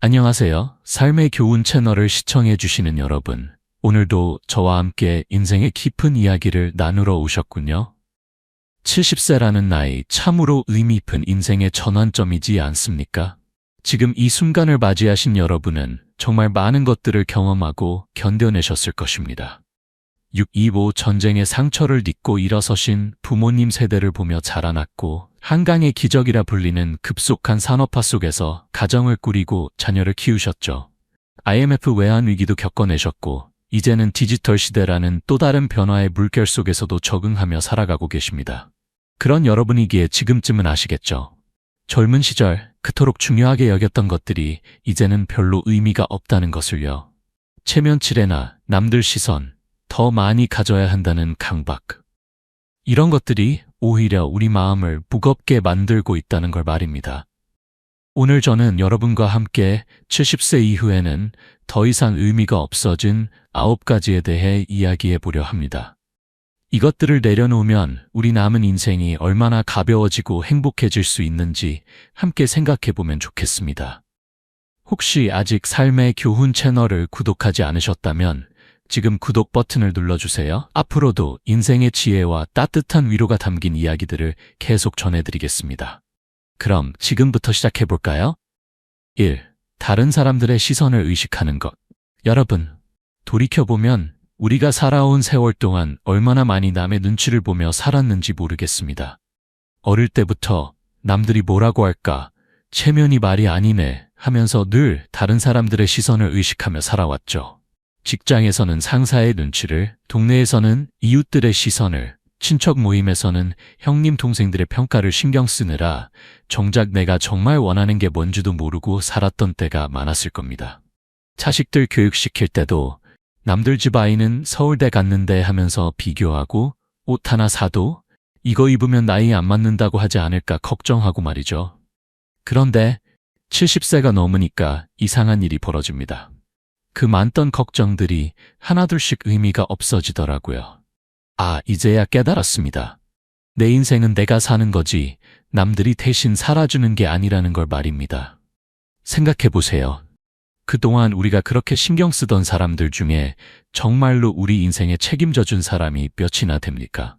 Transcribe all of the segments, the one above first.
안녕하세요. 삶의 교훈 채널을 시청해주시는 여러분. 오늘도 저와 함께 인생의 깊은 이야기를 나누러 오셨군요. 70세라는 나이 참으로 의미 깊은 인생의 전환점이지 않습니까? 지금 이 순간을 맞이하신 여러분은 정말 많은 것들을 경험하고 견뎌내셨을 것입니다. 6.25 전쟁의 상처를 딛고 일어서신 부모님 세대를 보며 자라났고 한강의 기적이라 불리는 급속한 산업화 속에서 가정을 꾸리고 자녀를 키우셨죠. IMF 외환 위기도 겪어내셨고 이제는 디지털 시대라는 또 다른 변화의 물결 속에서도 적응하며 살아가고 계십니다. 그런 여러분이기에 지금쯤은 아시겠죠. 젊은 시절 그토록 중요하게 여겼던 것들이 이제는 별로 의미가 없다는 것을요. 체면치레나 남들 시선, 더 많이 가져야 한다는 강박. 이런 것들이 오히려 우리 마음을 무겁게 만들고 있다는 걸 말입니다. 오늘 저는 여러분과 함께 70세 이후에는 더 이상 의미가 없어진 9가지에 대해 이야기해 보려 합니다. 이것들을 내려놓으면 우리 남은 인생이 얼마나 가벼워지고 행복해질 수 있는지 함께 생각해 보면 좋겠습니다. 혹시 아직 삶의 교훈 채널을 구독하지 않으셨다면 지금 구독 버튼을 눌러주세요. 앞으로도 인생의 지혜와 따뜻한 위로가 담긴 이야기들을 계속 전해드리겠습니다. 그럼 지금부터 시작해볼까요? 1. 다른 사람들의 시선을 의식하는 것. 여러분, 돌이켜보면 우리가 살아온 세월 동안 얼마나 많이 남의 눈치를 보며 살았는지 모르겠습니다. 어릴 때부터 남들이 뭐라고 할까, 체면이 말이 아니네 하면서 늘 다른 사람들의 시선을 의식하며 살아왔죠. 직장에서는 상사의 눈치를, 동네에서는 이웃들의 시선을, 친척 모임에서는 형님 동생들의 평가를 신경 쓰느라 정작 내가 정말 원하는 게 뭔지도 모르고 살았던 때가 많았을 겁니다. 자식들 교육시킬 때도 남들 집 아이는 서울대 갔는데 하면서 비교하고 옷 하나 사도 이거 입으면 나이 안 맞는다고 하지 않을까 걱정하고 말이죠. 그런데 70세가 넘으니까 이상한 일이 벌어집니다. 그 많던 걱정들이 하나둘씩 의미가 없어지더라고요. 아, 이제야 깨달았습니다. 내 인생은 내가 사는 거지 남들이 대신 살아주는 게 아니라는 걸 말입니다. 생각해보세요. 그동안 우리가 그렇게 신경 쓰던 사람들 중에 정말로 우리 인생에 책임져 준 사람이 몇이나 됩니까?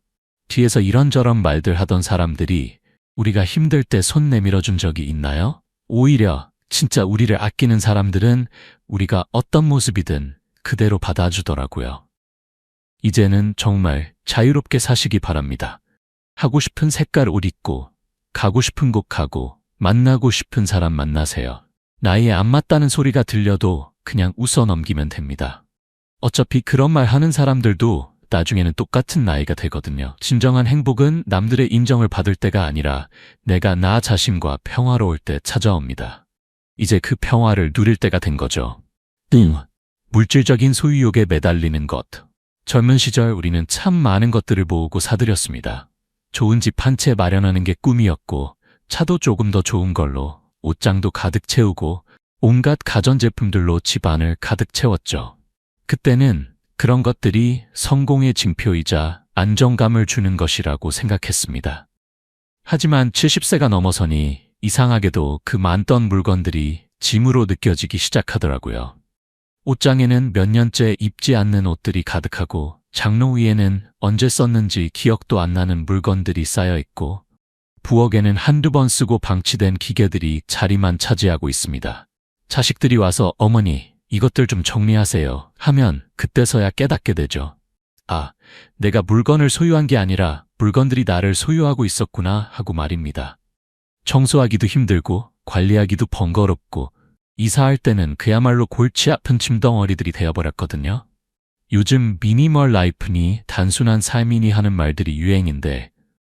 뒤에서 이런저런 말들 하던 사람들이 우리가 힘들 때 손 내밀어 준 적이 있나요? 오히려 진짜 우리를 아끼는 사람들은 우리가 어떤 모습이든 그대로 받아주더라고요. 이제는 정말 자유롭게 사시기 바랍니다. 하고 싶은 색깔 옷 입고, 가고 싶은 곳 가고, 만나고 싶은 사람 만나세요. 나이에 안 맞다는 소리가 들려도 그냥 웃어 넘기면 됩니다. 어차피 그런 말 하는 사람들도 나중에는 똑같은 나이가 되거든요. 진정한 행복은 남들의 인정을 받을 때가 아니라 내가 나 자신과 평화로울 때 찾아옵니다. 이제 그 평화를 누릴 때가 된 거죠. 물질적인 소유욕에 매달리는 것. 젊은 시절 우리는 참 많은 것들을 모으고 사들였습니다. 좋은 집 한 채 마련하는 게 꿈이었고 차도 조금 더 좋은 걸로 옷장도 가득 채우고 온갖 가전제품들로 집안을 가득 채웠죠. 그때는 그런 것들이 성공의 징표이자 안정감을 주는 것이라고 생각했습니다. 하지만 70세가 넘어서니 이상하게도 그 많던 물건들이 짐으로 느껴지기 시작하더라고요. 옷장에는 몇 년째 입지 않는 옷들이 가득하고 장롱 위에는 언제 썼는지 기억도 안 나는 물건들이 쌓여 있고 부엌에는 한두 번 쓰고 방치된 기계들이 자리만 차지하고 있습니다. 자식들이 와서 어머니, 이것들 좀 정리하세요 하면 그때서야 깨닫게 되죠. 아, 내가 물건을 소유한 게 아니라 물건들이 나를 소유하고 있었구나 하고 말입니다. 청소하기도 힘들고 관리하기도 번거롭고 이사할 때는 그야말로 골치 아픈 짐덩어리들이 되어버렸거든요. 요즘 미니멀 라이프니 단순한 삶이니 하는 말들이 유행인데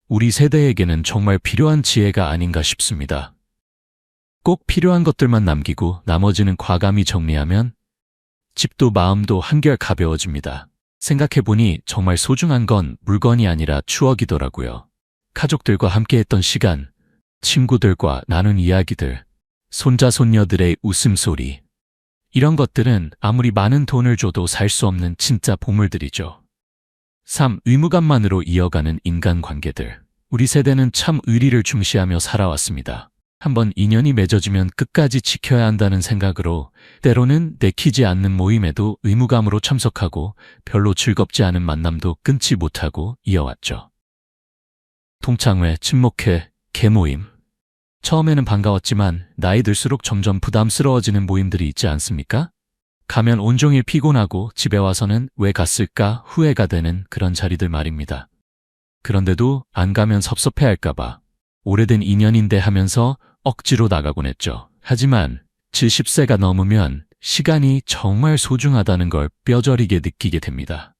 우리 세대에게는 정말 필요한 지혜가 아닌가 싶습니다. 꼭 필요한 것들만 남기고 나머지는 과감히 정리하면 집도 마음도 한결 가벼워집니다. 생각해보니 정말 소중한 건 물건이 아니라 추억이더라고요. 가족들과 함께했던 시간, 친구들과 나눈 이야기들, 손자 손녀들의 웃음소리. 이런 것들은 아무리 많은 돈을 줘도 살 수 없는 진짜 보물들이죠. 3. 의무감만으로 이어가는 인간관계들. 우리 세대는 참 의리를 중시하며 살아왔습니다. 한번 인연이 맺어지면 끝까지 지켜야 한다는 생각으로 때로는 내키지 않는 모임에도 의무감으로 참석하고 별로 즐겁지 않은 만남도 끊지 못하고 이어왔죠. 동창회, 친목회, 개모임. 처음에는 반가웠지만 나이 들수록 점점 부담스러워지는 모임들이 있지 않습니까? 가면 온종일 피곤하고 집에 와서는 왜 갔을까 후회가 되는 그런 자리들 말입니다. 그런데도 안 가면 섭섭해할까봐 오래된 인연인데 하면서 억지로 나가곤 했죠. 하지만 70세가 넘으면 시간이 정말 소중하다는 걸 뼈저리게 느끼게 됩니다.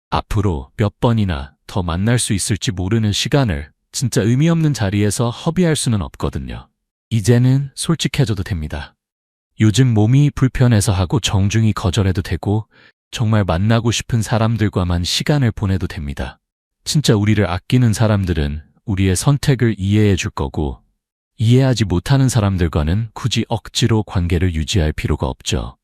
앞으로 몇 번이나 더 만날 수 있을지 모르는 시간을 진짜 의미 없는 자리에서 허비할 수는 없거든요. 이제는 솔직해져도 됩니다. 요즘 몸이 불편해서 하고 정중히 거절해도 되고 정말 만나고 싶은 사람들과만 시간을 보내도 됩니다. 진짜 우리를 아끼는 사람들은 우리의 선택을 이해해 줄 거고 이해하지 못하는 사람들과는 굳이 억지로 관계를 유지할 필요가 없죠.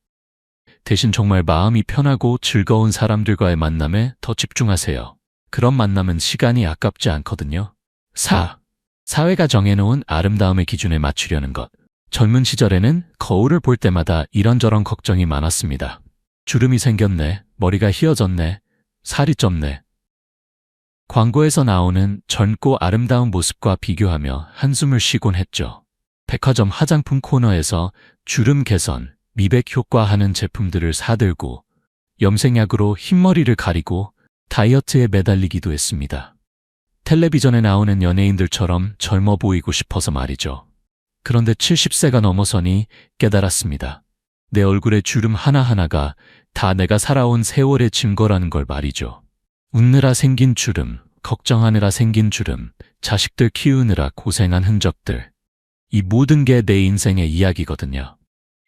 대신 정말 마음이 편하고 즐거운 사람들과의 만남에 더 집중하세요. 그런 만남은 시간이 아깝지 않거든요. 4. 사회가 정해놓은 아름다움의 기준에 맞추려는 것. 젊은 시절에는 거울을 볼 때마다 이런저런 걱정이 많았습니다. 주름이 생겼네, 머리가 휘어졌네, 살이 쪘네. 광고에서 나오는 젊고 아름다운 모습과 비교하며 한숨을 쉬곤 했죠. 백화점 화장품 코너에서 주름 개선, 미백 효과 하는 제품들을 사들고 염색약으로 흰머리를 가리고 다이어트에 매달리기도 했습니다. 텔레비전에 나오는 연예인들처럼 젊어 보이고 싶어서 말이죠. 그런데 70세가 넘어서니 깨달았습니다. 내 얼굴의 주름 하나하나가 다 내가 살아온 세월의 증거라는 걸 말이죠. 웃느라 생긴 주름, 걱정하느라 생긴 주름, 자식들 키우느라 고생한 흔적들. 이 모든 게 내 인생의 이야기거든요.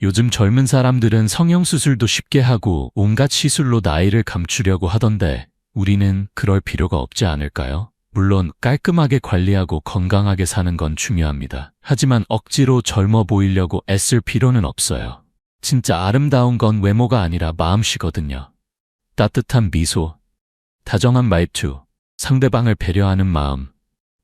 요즘 젊은 사람들은 성형수술도 쉽게 하고 온갖 시술로 나이를 감추려고 하던데 우리는 그럴 필요가 없지 않을까요? 물론 깔끔하게 관리하고 건강하게 사는 건 중요합니다. 하지만 억지로 젊어 보이려고 애쓸 필요는 없어요. 진짜 아름다운 건 외모가 아니라 마음씨거든요. 따뜻한 미소, 다정한 말투, 상대방을 배려하는 마음,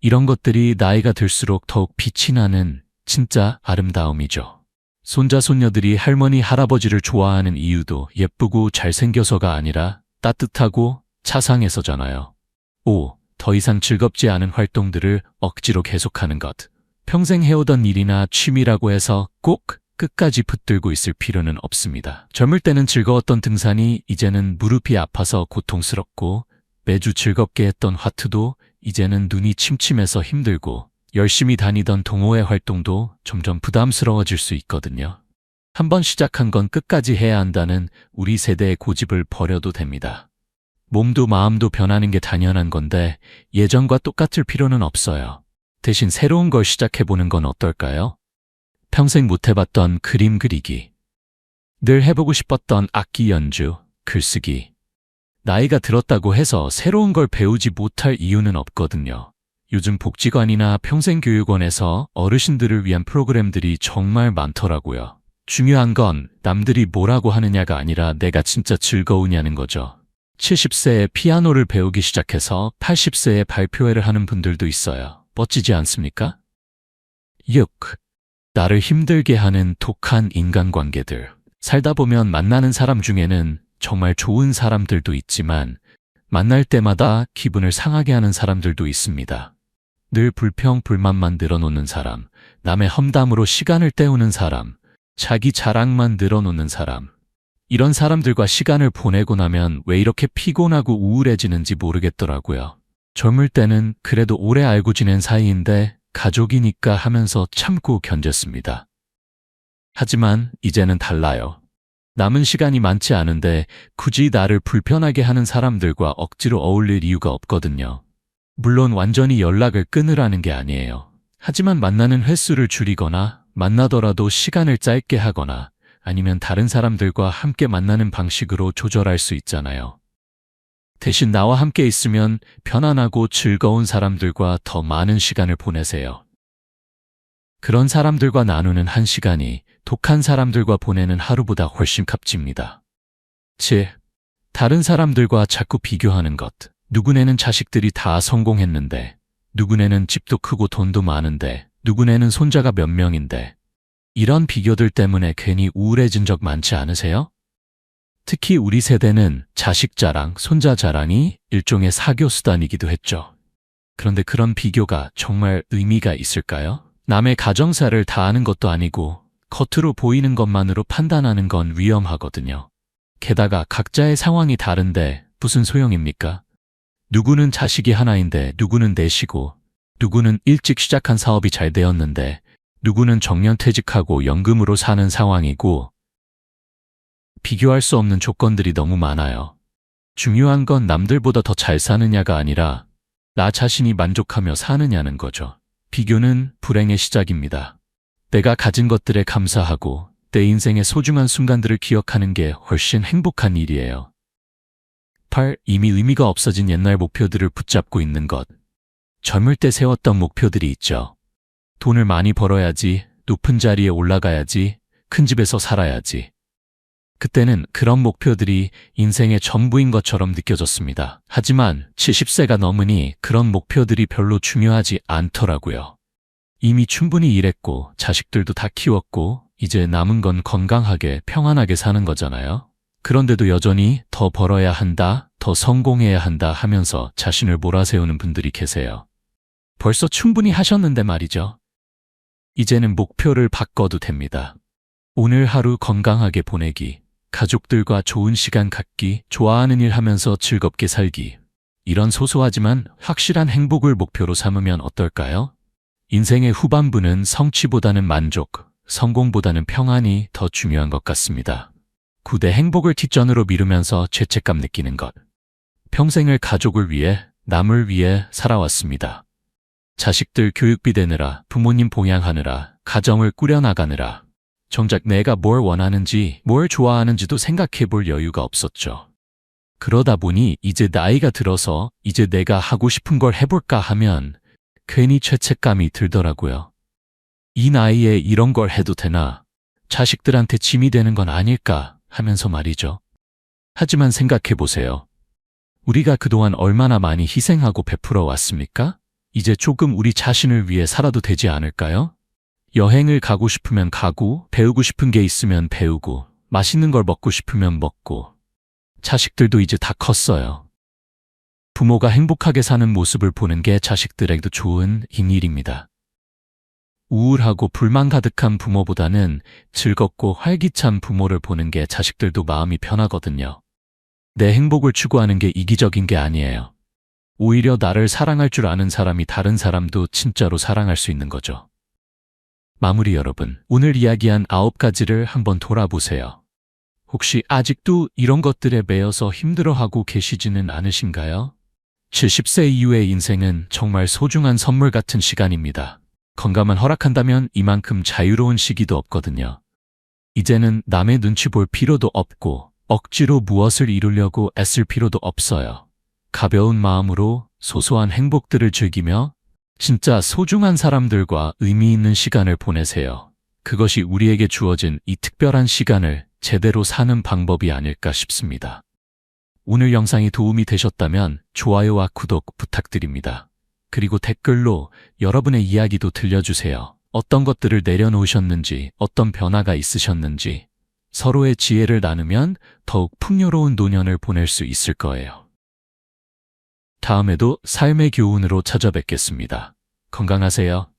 이런 것들이 나이가 들수록 더욱 빛이 나는 진짜 아름다움이죠. 손자, 손녀들이 할머니, 할아버지를 좋아하는 이유도 예쁘고 잘생겨서가 아니라 따뜻하고 차상해서잖아요. 5. 더 이상 즐겁지 않은 활동들을 억지로 계속하는 것. 평생 해오던 일이나 취미라고 해서 꼭 끝까지 붙들고 있을 필요는 없습니다. 젊을 때는 즐거웠던 등산이 이제는 무릎이 아파서 고통스럽고 매주 즐겁게 했던 화투도 이제는 눈이 침침해서 힘들고 열심히 다니던 동호회 활동도 점점 부담스러워질 수 있거든요. 한번 시작한 건 끝까지 해야 한다는 우리 세대의 고집을 버려도 됩니다. 몸도 마음도 변하는 게 당연한 건데 예전과 똑같을 필요는 없어요. 대신 새로운 걸 시작해보는 건 어떨까요? 평생 못 해봤던 그림 그리기, 늘 해보고 싶었던 악기 연주, 글쓰기. 나이가 들었다고 해서 새로운 걸 배우지 못할 이유는 없거든요. 요즘 복지관이나 평생교육원에서 어르신들을 위한 프로그램들이 정말 많더라고요. 중요한 건 남들이 뭐라고 하느냐가 아니라 내가 진짜 즐거우냐는 거죠. 70세에 피아노를 배우기 시작해서 80세에 발표회를 하는 분들도 있어요. 멋지지 않습니까? 6. 나를 힘들게 하는 독한 인간관계들. 살다 보면 만나는 사람 중에는 정말 좋은 사람들도 있지만 만날 때마다 기분을 상하게 하는 사람들도 있습니다. 늘 불평, 불만만 늘어놓는 사람, 남의 험담으로 시간을 때우는 사람, 자기 자랑만 늘어놓는 사람. 이런 사람들과 시간을 보내고 나면 왜 이렇게 피곤하고 우울해지는지 모르겠더라고요. 젊을 때는 그래도 오래 알고 지낸 사이인데 가족이니까 하면서 참고 견뎠습니다. 하지만 이제는 달라요. 남은 시간이 많지 않은데 굳이 나를 불편하게 하는 사람들과 억지로 어울릴 이유가 없거든요. 물론 완전히 연락을 끊으라는 게 아니에요. 하지만 만나는 횟수를 줄이거나 만나더라도 시간을 짧게 하거나 아니면 다른 사람들과 함께 만나는 방식으로 조절할 수 있잖아요. 대신 나와 함께 있으면 편안하고 즐거운 사람들과 더 많은 시간을 보내세요. 그런 사람들과 나누는 한 시간이 독한 사람들과 보내는 하루보다 훨씬 값집니다. 7. 다른 사람들과 자꾸 비교하는 것. 누구네는 자식들이 다 성공했는데, 누구네는 집도 크고 돈도 많은데, 누구네는 손자가 몇 명인데 이런 비교들 때문에 괜히 우울해진 적 많지 않으세요? 특히 우리 세대는 자식 자랑, 손자 자랑이 일종의 사교 수단이기도 했죠. 그런데 그런 비교가 정말 의미가 있을까요? 남의 가정사를 다 아는 것도 아니고 겉으로 보이는 것만으로 판단하는 건 위험하거든요. 게다가 각자의 상황이 다른데 무슨 소용입니까? 누구는 자식이 하나인데 누구는 넷이고, 누구는 일찍 시작한 사업이 잘 되었는데 누구는 정년퇴직하고 연금으로 사는 상황이고, 비교할 수 없는 조건들이 너무 많아요. 중요한 건 남들보다 더 잘 사느냐가 아니라 나 자신이 만족하며 사느냐는 거죠. 비교는 불행의 시작입니다. 내가 가진 것들에 감사하고 내 인생의 소중한 순간들을 기억하는 게 훨씬 행복한 일이에요. 8. 이미 의미가 없어진 옛날 목표들을 붙잡고 있는 것. 젊을 때 세웠던 목표들이 있죠. 돈을 많이 벌어야지, 높은 자리에 올라가야지, 큰 집에서 살아야지. 그때는 그런 목표들이 인생의 전부인 것처럼 느껴졌습니다. 하지만 70세가 넘으니 그런 목표들이 별로 중요하지 않더라고요. 이미 충분히 일했고 자식들도 다 키웠고 이제 남은 건 건강하게 평안하게 사는 거잖아요. 그런데도 여전히 더 벌어야 한다, 더 성공해야 한다 하면서 자신을 몰아세우는 분들이 계세요. 벌써 충분히 하셨는데 말이죠. 이제는 목표를 바꿔도 됩니다. 오늘 하루 건강하게 보내기, 가족들과 좋은 시간 갖기, 좋아하는 일 하면서 즐겁게 살기. 이런 소소하지만 확실한 행복을 목표로 삼으면 어떨까요? 인생의 후반부는 성취보다는 만족, 성공보다는 평안이 더 중요한 것 같습니다. 9대 행복을 뒷전으로 미루면서 죄책감 느끼는 것. 평생을 가족을 위해, 남을 위해 살아왔습니다. 자식들 교육비 대느라, 부모님 봉양하느라, 가정을 꾸려나가느라 정작 내가 뭘 원하는지, 뭘 좋아하는지도 생각해 볼 여유가 없었죠. 그러다 보니 이제 나이가 들어서 이제 내가 하고 싶은 걸 해볼까 하면 괜히 죄책감이 들더라고요. 이 나이에 이런 걸 해도 되나? 자식들한테 짐이 되는 건 아닐까 하면서 말이죠. 하지만 생각해 보세요. 우리가 그동안 얼마나 많이 희생하고 베풀어 왔습니까? 이제 조금 우리 자신을 위해 살아도 되지 않을까요? 여행을 가고 싶으면 가고, 배우고 싶은 게 있으면 배우고, 맛있는 걸 먹고 싶으면 먹고. 자식들도 이제 다 컸어요. 부모가 행복하게 사는 모습을 보는 게 자식들에게도 좋은 일입니다. 우울하고 불만 가득한 부모보다는 즐겁고 활기찬 부모를 보는 게 자식들도 마음이 편하거든요. 내 행복을 추구하는 게 이기적인 게 아니에요. 오히려 나를 사랑할 줄 아는 사람이 다른 사람도 진짜로 사랑할 수 있는 거죠. 마무리 여러분, 오늘 이야기한 9가지를 한번 돌아보세요. 혹시 아직도 이런 것들에 매여서 힘들어하고 계시지는 않으신가요? 70세 이후의 인생은 정말 소중한 선물 같은 시간입니다. 건강만 허락한다면 이만큼 자유로운 시기도 없거든요. 이제는 남의 눈치 볼 필요도 없고 억지로 무엇을 이루려고 애쓸 필요도 없어요. 가벼운 마음으로 소소한 행복들을 즐기며 진짜 소중한 사람들과 의미 있는 시간을 보내세요. 그것이 우리에게 주어진 이 특별한 시간을 제대로 사는 방법이 아닐까 싶습니다. 오늘 영상이 도움이 되셨다면 좋아요와 구독 부탁드립니다. 그리고 댓글로 여러분의 이야기도 들려주세요. 어떤 것들을 내려놓으셨는지, 어떤 변화가 있으셨는지. 서로의 지혜를 나누면 더욱 풍요로운 노년을 보낼 수 있을 거예요. 다음에도 삶의 교훈으로 찾아뵙겠습니다. 건강하세요.